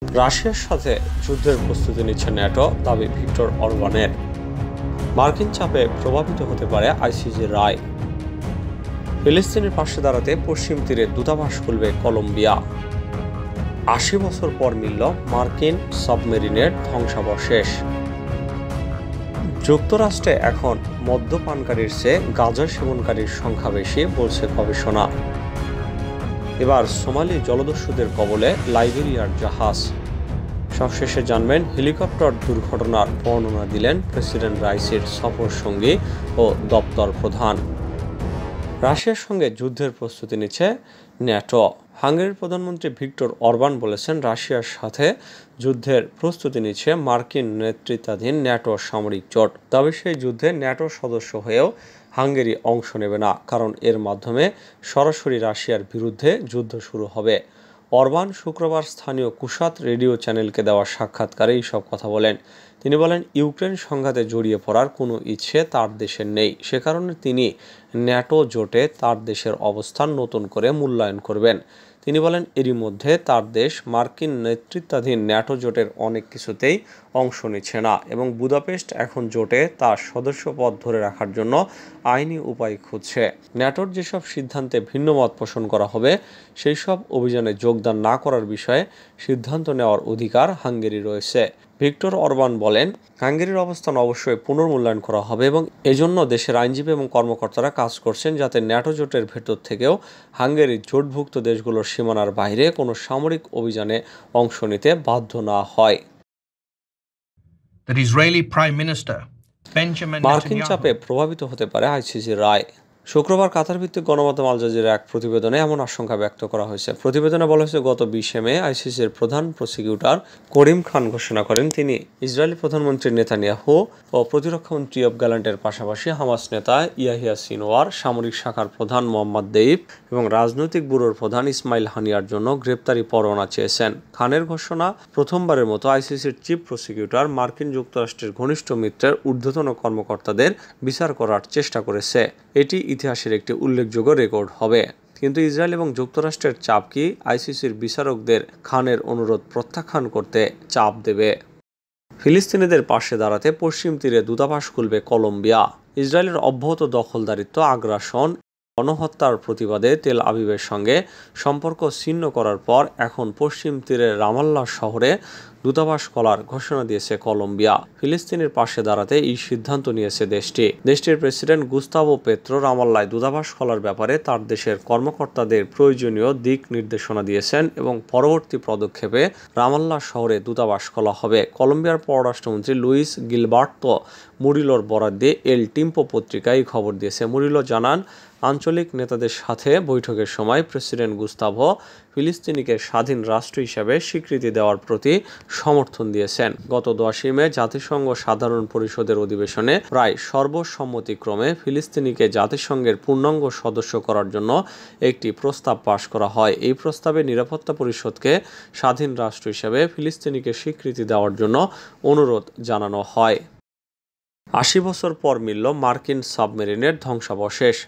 রাশিয়ার সাথে যুদ্ধের প্রস্তুতি নিচ্ছে ন্যাটো, দাবি ভিক্টর অরবানের। মার্কিন চাপে প্রভাবিত হতে পারে আইসিজের রায়। ফিলিস্তিনের পাশে দাঁড়াতে পশ্চিম তীরে দূতাবাস খুলবে কলম্বিয়া। ৮০ বছর পর মিলল মার্কিন সাবমেরিনের ধ্বংসাবশেষ। যুক্তরাষ্ট্রে এখন মদ্যপানকারীর চেয়ে গাঁজা সেবনকারীর সংখ্যা বেশি, বলছে গবেষণা। এবার সোমালি জলদস্যুদের কবলে লাইবেরিয়ার জাহাজ। সবশেষে জানবেন হেলিকপ্টার দুর্ঘটনার বর্ণনা দিলেন প্রেসিডেন্ট রাইসির সফর সঙ্গী ও দপ্তর প্রধান। রাশিয়ার সঙ্গে যুদ্ধের প্রস্তুতি নিচ্ছে ন্যাটো। হাঙ্গেরির প্রধানমন্ত্রী ভিক্টর অরবান বলেছেন, রাশিয়ার সাথে যুদ্ধের প্রস্তুতি নিচ্ছে মার্কিন নেতৃত্বাধীন ন্যাটো সামরিক জোট। তবে সেই যুদ্ধে ন্যাটো সদস্য হয়েও হাঙ্গেরি অংশ নেবে না, কারণ এর মাধ্যমে সরাসরি রাশিয়ার বিরুদ্ধে যুদ্ধ শুরু হবে। অরবান শুক্রবার স্থানীয় কুশাত রেডিও চ্যানেলকে দেওয়া সাক্ষাৎকারে এইসব কথা বলেন। তিনি বলেন, ইউক্রেন সংঘাতে জড়িয়ে পড়ার কোনো ইচ্ছে তার দেশের নেই। সে কারণে তিনি ন্যাটো জোটে তার দেশের অবস্থান নতুন করে মূল্যায়ন করবেন। তিনি বলেন, এরই মধ্যে তার দেশ মার্কিন নেতৃত্বাধীন ন্যাটো জোটের অনেক কিছুতেই অংশ নিচ্ছে না এবং বুদাপেস্ট এখন জোটে তার সদস্যপদ ধরে রাখার জন্য আইনি উপায় খুঁজছে। ন্যাটোর যেসব সিদ্ধান্তে ভিন্ন মত পোষণ করা হবে সেই সব অভিযানে যোগদান না করার বিষয়ে সিদ্ধান্ত নেওয়ার অধিকার হাঙ্গেরি রয়েছে। ভিক্টর অরবান বলেন, হাঙ্গেরির অবস্থান অবশ্যই পুনর্মূল্যায়ন করা হবে এবং এজন্য দেশের আইনজীবী এবং কর্মকর্তারা কাজ করছেন যাতে ন্যাটো জোটের ভেতর থেকেও হাঙ্গেরির জোটভুক্ত দেশগুলোর সীমানার বাইরে কোনো সামরিক অভিযানে অংশ নিতে বাধ্য না হয়। মার্কিন চাপে প্রভাবিত হতে পারে আইসিসির রায়। শুক্রবার কাতার ভিত্তিক গণমাধ্যম আল জাজিরার এক প্রতিবেদনে এমন আশঙ্কা ব্যক্ত করা হয়েছে। প্রতিবেদনে বলা হয়েছে, গত 20 মে আইসিসির প্রধান প্রসিকিউটর করিম খান ঘোষণা করেন তিনি ইসরায়েলি প্রধানমন্ত্রী নেতানিয়াহু ও প্রতিরক্ষামন্ত্রী ইয়োভ গ্যালান্টের পাশাপাশি হামাস নেতা ইয়াহিয়া সিনওয়ার, সামরিক শাখার প্রধান মোহাম্মদ দেইব এবং রাজনৈতিক ব্যুরোর প্রধান ইসমাইল হানিয়ার জন্য গ্রেপ্তারি পরোয়ানা চেয়েছেন। খানের ঘোষণা প্রথমবারের মতো আইসিসির চিফ প্রসিকিউটর মার্কিন যুক্তরাষ্ট্রের ঘনিষ্ঠ মিত্রের ঊর্ধ্বতন কর্মকর্তাদের বিচার করার চেষ্টা করেছে। এটি ইতিহাসের একটি উল্লেখযোগ্য রেকর্ড হবে। কিন্তু ইসরায়েল এবং যুক্তরাষ্ট্রের চাপ কি আইসিসির বিচারকদের খানের অনুরোধ প্রত্যাখ্যান করতে চাপ দেবে? ফিলিস্তিনিদের পাশে দাঁড়াতে পশ্চিম তীরে দূতাবাস খুলবে কলম্বিয়া। ইসরায়েলের অব্যাহত দখলদারিত্ব, আগ্রাসন, গণহত্যার প্রতিবাদে তেল আবিবের সঙ্গে সম্পর্ক ছিন্ন করার পর এখন পশ্চিম তীরের রামাল্লাহ শহরে দূতাবাস খোলার ঘোষণা দিয়েছে কলম্বিয়া। ফিলিস্তিনের পাশে দাঁড়াতে এই সিদ্ধান্ত নিয়েছে দেশটির প্রেসিডেন্ট গুস্তাভো পেত্রো রামাল্লায় দূতাবাস খোলার ব্যাপারে তার দেশের কর্মকর্তাদের প্রয়োজনীয় দিক নির্দেশনা দিয়েছেন এবং পরবর্তী পদক্ষেপে রামাল্লাহ শহরে দূতাবাস খোলা হবে। কলম্বিয়ার পররাষ্ট্রমন্ত্রী লুইস গিলবার্তো মুরিলোর বরাত দিয়ে এল টিম্পো পত্রিকায় খবর দিয়েছে। মুরিলো জানান, আঞ্চলিক নেতাদের সাথে বৈঠকের সময় প্রেসিডেন্ট গুস্তাভো ফিলিস্তিনিকে স্বাধীন রাষ্ট্র হিসেবে স্বীকৃতি দেওয়ার প্রতি সমর্থন দিয়েছেন। গত 10 মে জাতিসংঘ সাধারণ পরিষদের অধিবেশনে প্রায় সর্বসম্মতিক্রমে ফিলিস্তিনিকে জাতিসংঘের পূর্ণাঙ্গ সদস্য করার জন্য একটি প্রস্তাব পাশ করা হয়। এই প্রস্তাবে নিরাপত্তা পরিষদকে স্বাধীন রাষ্ট্র হিসেবে ফিলিস্তিনিকে স্বীকৃতি দেওয়ার জন্য অনুরোধ জানানো হয়। ৮০ বছর পর মিলল মার্কিন সাবমেরিনের ধ্বংসাবশেষ।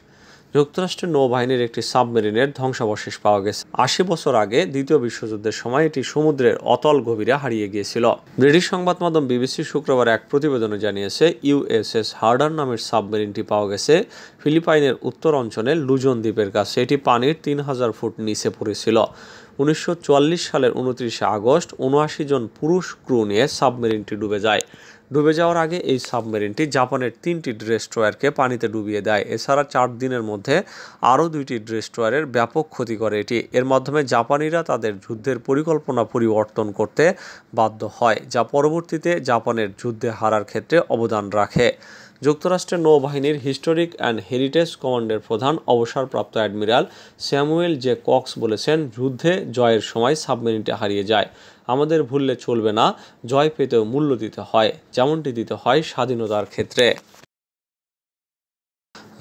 যুক্তরাষ্ট্রের নৌবাহিনীর একটি সাবমেরিনের ধ্বংসাবশেষ পাওয়া গেছে। ৮০ বছর আগে দ্বিতীয় বিশ্বযুদ্ধের সময় এটি সমুদ্রের অতল গভীরে হারিয়ে গিয়েছিল। ব্রিটিশ সংবাদ মাধ্যম বিবিসি শুক্রবার এক প্রতিবেদনে জানিয়েছে, ইউএসএস হার্ডার নামের সাবমেরিনটি পাওয়া গেছে ফিলিপাইনের উত্তর অঞ্চলের লুজন দ্বীপের কাছে। এটি পানির ৩,০০০ ফুট নিচে পড়েছিল। ১৯৪৪ সালের ২৯ আগস্ট ৭৯ জন পুরুষ ক্রু নিয়ে সাবমেরিনটি ডুবে যায়। ডুবে যাওয়ার আগে এই সাবমেরিনটি জাপানের 3টি ডেস্ট্রয়ারকে পানিতে ডুবিয়ে দেয়। এছাড়া 4 দিনের মধ্যে আরও 2টি ডেস্ট্রয়ারের ব্যাপক ক্ষতি করে এটি। এর মাধ্যমে জাপানিরা তাদের যুদ্ধের পরিকল্পনা পরিবর্তন করতে বাধ্য হয়, যা পরবর্তীতে জাপানের যুদ্ধে হারার ক্ষেত্রে অবদান রাখে। যুক্তরাষ্ট্রের নৌবাহিনীর হিস্টোরিক অ্যান্ড হেরিটেজ কমান্ডের প্রধান অবসরপ্রাপ্ত অ্যাডমিরাল স্যামুয়েল জে কক্স বলেছেন, যুদ্ধে জয়ের সময় সাবমেরিনটি হারিয়ে যায়। আমাদের ভুললে চলবে না, জয় পেতেও মূল্য দিতে হয়, যেমনটি দিতে হয় স্বাধীনতার ক্ষেত্রে।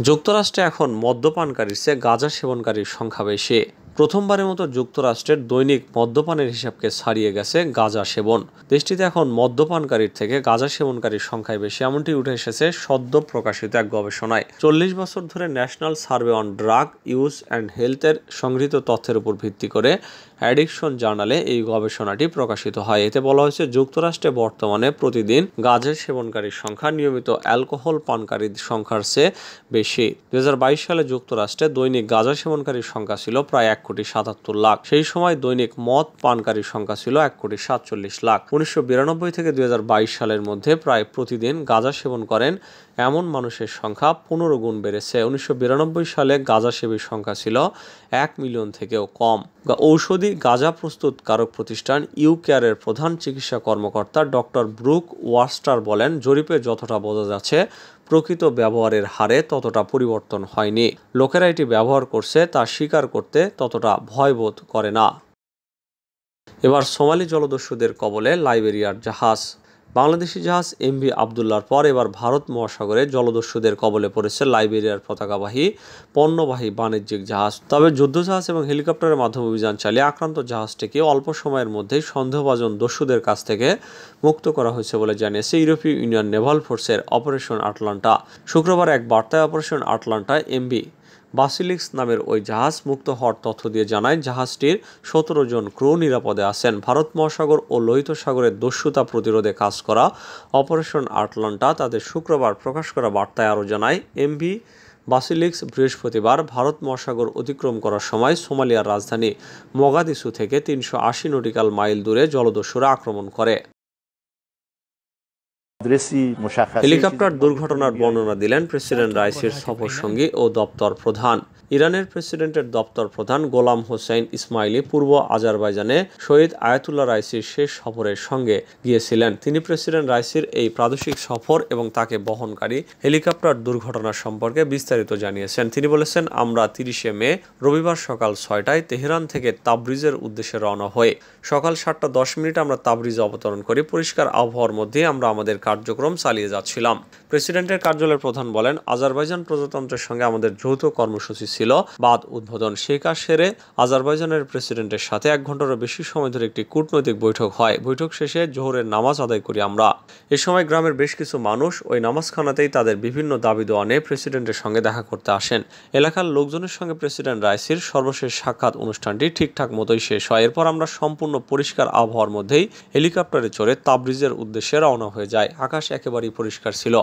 যুক্তরাষ্ট্রে এখন মদ্যপানকারীর চেয়ে গাঁজা সেবনকারীর সংখ্যা বেশি। প্রথমবারের মতো যুক্তরাষ্ট্রের দৈনিক মদ্যপানের হিসাবকে ছাড়িয়ে গেছে গাঁজা সেবন। দেশটিতে এখন মদ্যপানকারীর থেকে গাঁজা সেবনকারীর সংখ্যায় বেশি, এমনটি উঠে এসেছে সদ্য প্রকাশিত এক গবেষণায়। 40 বছর ধরে national survey on drug use and হেলথের সংগৃহীত তথ্যের উপর ভিত্তি করে অ্যাডিকশন জার্নালে এই গবেষণাটি প্রকাশিত হয়। এতে বলা হয়েছে, যুক্তরাষ্ট্রে বর্তমানে প্রতিদিন গাঁজা সেবনকারীর সংখ্যা নিয়মিত অ্যালকোহল পানকারীর সংখ্যার চেয়ে বেশি। 2022 সালে যুক্তরাষ্ট্রে দৈনিক গাঁজা সেবনকারীর সংখ্যা ছিল প্রায় 1,77,00,000। সেই সময় দৈনিক মদ পানকারীর সংখ্যা ছিল 1,47,00,000। 1992 থেকে 2022 সালের মধ্যে প্রায় প্রতিদিন গাঁজা সেবন করেন এমন মানুষের সংখ্যা 15 গুণ বেড়েছে। 1992 সালে গাঁজা সেবীর সংখ্যা ছিল 1 মিলিয়ন থেকেও কম। ঔষধি গাঁজা প্রস্তুতকারক প্রতিষ্ঠান ইউকেয়ারের প্রধান চিকিৎসা কর্মকর্তা ডক্টর ব্রুক ওয়াস্টার বলেন, জরিপে যতটা বোঝা যাচ্ছে প্রকৃত ব্যবহারের হারে ততটা পরিবর্তন হয়নি। লোকেরা এটি ব্যবহার করছে তা স্বীকার করতে ততটা ভয়বোধ করে না। এবার সোমালি জলদস্যুদের কবলে লাইবেরিয়ার জাহাজ। বাংলাদেশি জাহাজ এমভি আবদুল্লাহর পর এবার ভারত মহাসাগরে জলদস্যুদের কবলে পড়েছে লাইবেরিয়ার পতাকাবাহী পণ্যবাহী বাণিজ্যিক জাহাজ। তবে যুদ্ধজাহাজ এবং হেলিকপ্টারের মাধ্যমে অভিযান চালিয়ে আক্রান্ত জাহাজটিকে অল্প সময়ের মধ্যেই সন্দেহভাজন দস্যুদের কাছ থেকে মুক্ত করা হয়েছে বলে জানিয়েছে ইউরোপীয় ইউনিয়ন নেভাল ফোর্সের অপারেশন আটলান্টা। শুক্রবার এক বার্তায় অপারেশন আটলান্টায় এমভি বাসিলিক্স নামের ওই জাহাজ মুক্ত হওয়ার তথ্য দিয়ে জানায়, জাহাজটির 17 জন ক্রু নিরাপদে আছেন। ভারত মহাসাগর ও লোহিত সাগরের দস্যুতা প্রতিরোধে কাজ করা অপারেশন আটলান্টা তাদের শুক্রবার প্রকাশ করা বার্তায় আরও জানায়, এমভি বাসিলিক্স বৃহস্পতিবার ভারত মহাসাগর অতিক্রম করার সময় সোমালিয়ার রাজধানী মোগাদিসু থেকে 380 নটিক্যাল মাইল দূরে জলদস্যুরা আক্রমণ করে। হেলিকপ্টার দুর্ঘটনার বর্ণনা দিলেন প্রেসিডেন্ট রাইসির সফরসঙ্গী ও দপ্তর প্রধান। ইরানের প্রেসিডেন্টের দপ্তর প্রধান গোলাম হোসেইন ইসমাইলি পূর্ব আজারবাইজানে শহীদ আয়াতুল্লাহ রাইসির শেষ সফরের সঙ্গে গিয়েছিলেন। তিনি প্রেসিডেন্ট রাইসির এই প্রাদেশিক সফর এবং তাকে বহনকারী হেলিকপ্টার দুর্ঘটনা সম্পর্কে বিস্তারিত জানিয়েছেন। তিনি বলেছেন, আমরা 30 মে রবিবার সকাল 6টায় তেহরান থেকে তাবরিজের উদ্দেশ্যে রওনা হয়ে সকাল 7:10 আমরা তাবরিজে অবতরণ করি। পরিষ্কার আবহাওয়ার মধ্যে আমরা আমাদের কার্যক্রম চালিয়ে যাচ্ছিলাম। প্রেসিডেন্টের কার্যালয়ের প্রধান বলেন, আজারবাইজান প্রজাতন্ত্রের সঙ্গে আমাদের যৌথ কর্মসূচি ছিল বাদ উদ্বোধন। সেই কাজ সেরে আজারবাইজানের প্রেসিডেন্টের সাথে 1 ঘন্টারও বেশি সময় ধরে একটি কূটনৈতিক বৈঠক হয়। বৈঠক শেষে জোহরের নামাজ আদায় করি আমরা। এ সময় গ্রামের বেশ কিছু মানুষ ওই নামাজখানাতেই তাদের বিভিন্ন দাবি দেওয়া নিয়ে প্রেসিডেন্টের সঙ্গে দেখা করতে আসেন। এলাকার লোকজনের সঙ্গে প্রেসিডেন্ট রাইসির সর্বশেষ সাক্ষাৎ অনুষ্ঠানটি ঠিকঠাক মতোই শেষ হয়। এরপর আমরা সম্পূর্ণ পরিষ্কার আবহাওয়ার মধ্যেই হেলিকপ্টারে চড়ে তাবরিজের উদ্দেশ্যে রওনা হয়ে যাই। আকাশ একেবারেই পরিষ্কার ছিল।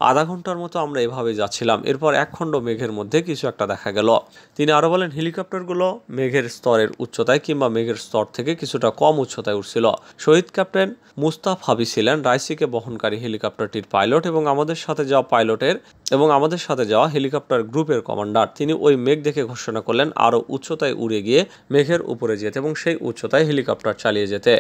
আধা ঘন্টার মতো আমরা এভাবে যাচ্ছিলাম। এরপর একখণ্ড মেঘের মধ্যে কিছু একটা দেখা গেল। তিনি আরো বলেন, হেলিকপ্টারগুলো মেঘের স্তরের উচ্চতায় কিংবা মেঘের স্তর থেকে কিছুটা কম উচ্চতায় উঠছিল। শহীদ ক্যাপ্টেন মুস্তাফ হাবি ছিলেন রাইসিকে বহনকারী হেলিকপ্টারটির পাইলট এবং আমাদের সাথে যাওয়া হেলিকপ্টার গ্রুপের কমান্ডার। তিনি ওই মেঘ দেখে ঘোষণা করলেন আরো উচ্চতায় উড়ে গিয়ে মেঘের উপরে যেতে এবং সেই উচ্চতায় হেলিকপ্টার চালিয়ে যেতে।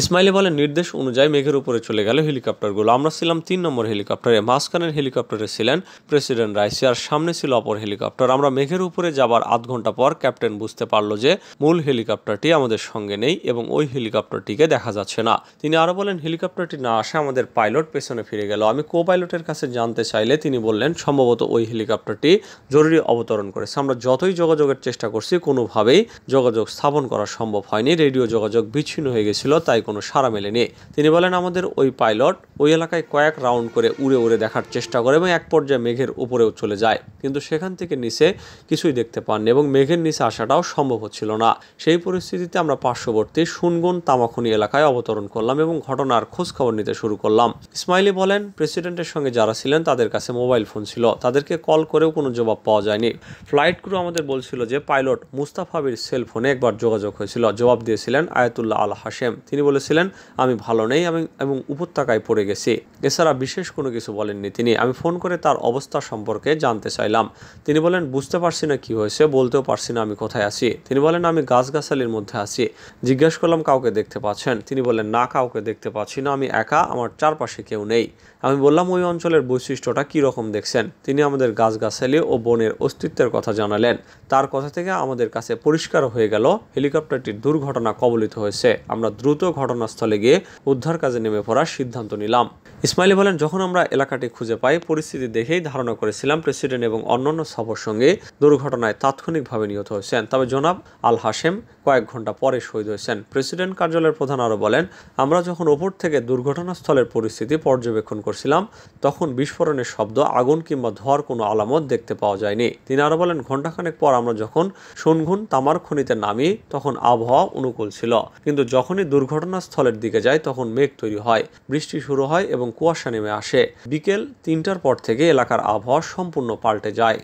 ইসমাইলি বলেন, নির্দেশ অনুযায়ী মেঘের উপরে চলে গেল হেলিকপ্টারগুলো। আমরা ছিলাম 3 নম্বর হেলিকপ্টারে। মাঝখানের হেলিকপ্টারে ছিলেন প্রেসিডেন্ট রাইসি আর সামনে ছিল অপর হেলিকপ্টার। আমরা মেঘের উপরে যাবার আধ ঘন্টা পর ক্যাপ্টেন বুঝতে পারলো যে মূল হেলিকপ্টারটি আমাদের সঙ্গে নেই এবং ওই হেলিকপ্টারটিকে দেখা যাচ্ছে না। তিনি আরো বলেন, হেলিকপ্টারটি না আসে আমাদের পাইলট পেছনে ফিরে গেল। আমি কো পাইলটের কাছে জানতে চাইলে তিনি বললেন, সম্ভবত ওই হেলিকপ্টারটি জরুরি অবতরণ করেছে। আমরা যতই যোগাযোগের চেষ্টা করছি কোনোভাবেই যোগাযোগ স্থাপন করা সম্ভব হয়নি। রেডিও যোগাযোগ বিচ্ছিন্ন হয়ে গেছিল, তাই কোনো সাড়া মেলেনি। তিনি বলেন, আমাদের ওই পাইলট ওই এলাকায় কয়েক রাউন্ড করে উড়ে উড়ে দেখার চেষ্টা করে এবং এক পর্যায়ে মেঘের উপরেও চলে যায়, কিন্তু সেখান থেকে নিচে কিছুই দেখতে পাননি এবং মেঘের নিচে আসাটাও সম্ভব হচ্ছিল না। সেই পরিস্থিতিতে আমরা পার্শ্ববর্তী সুনগুন তামাখনি এলাকায় অবতরণ করলাম এবং ঘটনার খোঁজ খবর নিতে শুরু করলাম। ইসমাইলি বলেন, প্রেসিডেন্টের সঙ্গে যারা ছিলেন তাদের কাছে মোবাইল ফোন ছিল, তাদেরকে কল করেও কোনো জবাব পাওয়া যায়নি। ফ্লাইট ক্রু আমাদের বলছিল যে পাইলট মুস্তাফাবির সেল ফোনে একবার যোগাযোগ হয়েছিল। জবাব দিয়েছিলেন আয়াতুল্লাহ আল হাশেম। তিনি বলেছিলেন, আমি ভালো নেই এবং উপত্যকায় পড়ে গেছি। এছাড়া বিশেষ কোনো কিছু বলেননি তিনি। আমি ফোন করে তার অবস্থা সম্পর্কে জানতে চাইলাম। তিনি বলেন, বুঝতে পারছি না কি হয়েছে, বলতেও পারছি না আমি কোথায় আছি। তিনি বলেন, আমি গাছগাছালির মধ্যে আছি। জিজ্ঞাসা করলাম, কাউকে দেখতে পাচ্ছেন? তিনি বলেন, না, কাউকে দেখতে পাচ্ছি না, আমি একা, আমার চারপাশে কেউ নেই। আমি বললাম, ওই অঞ্চলের বৈশিষ্ট্যটা কী রকম দেখছেন? তিনি আমাদের গাছগাছালি ও বনের অস্তিত্বের কথা জানালেন। তার কথা থেকে আমাদের কাছে পরিষ্কার হয়ে গেল হেলিকপ্টারটির দুর্ঘটনা কবলিত হয়েছে। আমরা দ্রুত ঘটনাস্থলে গিয়ে উদ্ধার কাজে নেমে পড়ার সিদ্ধান্ত নিলাম। ছিলাম। ইসমাইলি বলেন, যখন আমরা এলাকাটি খুঁজে পাই পরিস্থিতি দেখেই ধারণা করেছিলাম প্রেসিডেন্ট এবং অন্যান্য সফর সঙ্গে দুর্ঘটনায় তাৎক্ষণিকভাবে নিহত হয়েছেন। তবে জনাব আল হাশেম কয়েক ঘন্টা পরে শহীদ হয়েছেন। প্রেসিডেন্ট কার্যালয়ের প্রধান আরও বলেন, আমরা যখন ওপর থেকে দুর্ঘটনাস্থলের পরিস্থিতি পর্যবেক্ষণ করছিলাম তখন বিস্ফোরণের শব্দ, আগুন কিংবা ধোঁয়ার কোনো আলামত দেখতে পাওয়া যায়নি। তিনি আরও বলেন, ঘণ্টাখানেক পর আমরা যখন সুনগুন তামার খনিতে নামি তখন আবহাওয়া অনুকূল ছিল, কিন্তু যখনই দুর্ঘটনাস্থলের দিকে যাই তখন মেঘ তৈরি হয়, বৃষ্টি শুরু হয় এবং কুয়াশা নেমে আসে। বিকেল 3টার পর থেকে এলাকার আবহাওয়া সম্পূর্ণ পাল্টে যায়।